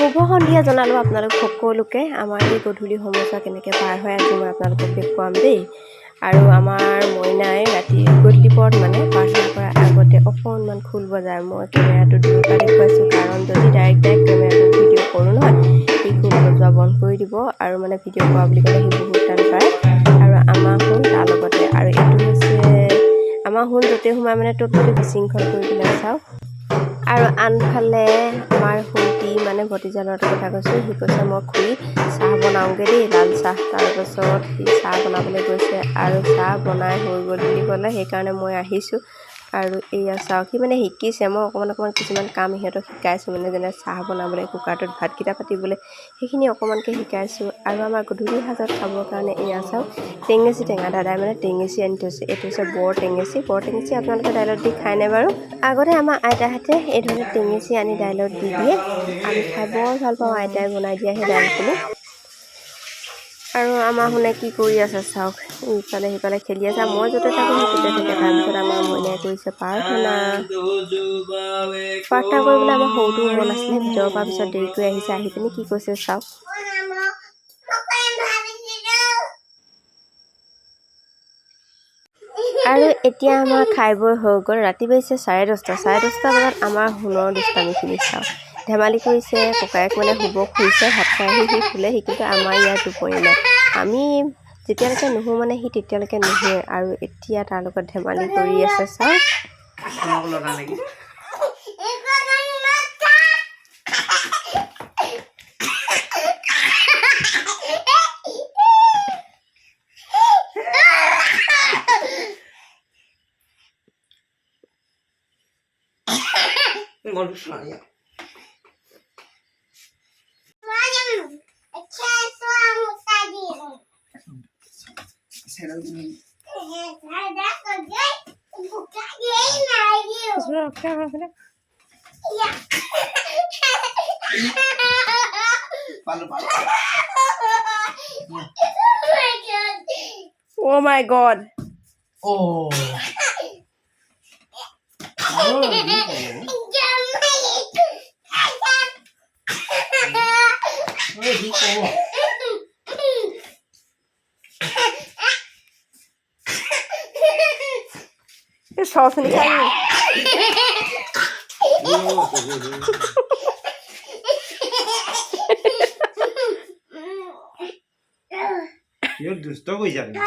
শুভ সন্ধিয়া জনালোঁ আপোনালোক সকলোকে। আমাৰ এই গধূলি সময়ছোৱা কেনেকৈ পাৰ হয় আজি মই আপোনালোকক দেখুৱাম দেই। আৰু আমাৰ মইনাই ৰাতি গধূলি পৰত মানে প্ৰাৰ্থনা কৰাৰ আগতে অকণমান খোল বজায়। মই কেমেৰাটো দূৰৰ পৰা দেখুৱাইছোঁ, কাৰণ যদি ডাইৰেক্ট কেমেৰাটো ভিডিঅ' কৰোঁ নহয়, সি খোল বজোৱা বন্ধ কৰি দিব আৰু মানে ভিডিঅ' কৰা বুলি ক'লে সি বহুত টান পায়। আৰু আমাৰ শুন তাৰ লগতে, আৰু এইটো হৈছে আমাৰ শুন য'তে সোমাই মানে ত'ত বিশৃংখল কৰি পেলাই চাওক। আৰু আনফালে আমাৰ শুনটি মানে ভতিজা ল'ৰাটোৰ কথা কৈছোঁ, সি কৈছে মই খুৰী চাহ বনাওঁগৈ দেই, লাল চাহ। তাৰপাছত সি চাহ বনাবলৈ গৈছে আৰু চাহ বনাই হৈ গ'ল বুলি ক'লে, সেইকাৰণে মই আহিছোঁ। আৰু এয়া চাওক, সি মানে শিকিছে। মই অকণমান কিছুমান কাম সিহঁতক শিকাইছোঁ, মানে যেনে চাহ বনাবলৈ, কুকাৰটোত ভাতকেইটা পাতিবলৈ, সেইখিনি অকণমানকৈ শিকাইছোঁ। আৰু আমাৰ গধূলি সাজত খাবৰ কাৰণে এয়া চাওক টেঙেচি টেঙা, দাদাই মানে টেঙেচি আনি থৈছে। এইটো হৈছে বৰ টেঙেচি আপোনালোকে দাইলত দি খায়নে বাৰু? আগতে আমাৰ আইতাহঁতে এই ধৰণে টেঙেচি আনি দাইলত দি দিয়ে, আমি খাই বৰ ভাল পাওঁ। আইতাই বনাই দিয়া সেই দাইলখিনি। আৰু আমাৰ শুনে কি কৰি আছে চাওক, ইফালে সিফালে খেলি আছে। মই য'তে থাকোঁ সি ত'তে থাকে। তাৰপিছত আমাৰ মইনাই কৰিছে প্ৰাৰ্থনা কৰিবলৈ আমাৰ সৰুটো মন আছিলে ভিতৰৰ পৰা, পিছত দেৰি কৰি আহিছে। আহি পিনি কি কৈছে চাওক। আৰু এতিয়া আমাৰ খাই বৈ হৈ গ'ল। ৰাতি বাজিছে 10:30 বজাত আমাৰ সোণৰ দুষ্টামিখিনি চাওক। ধেমালি কৰিছে, ককায়েক মানে শুব খুজিছে, ভাত খাই আহি সি শুলেহি, কিন্তু আমাৰ ইয়াৰ টোপনি নাই। আমি যেতিয়ালৈকে নুশু মানে সি তেতিয়ালৈকে নুশুৱে। আৰু এতিয়া তাৰ লগত ধেমালি কৰি আছে চাওক। Oh my God. Oh. It's tossing the camera. You're just a wizard.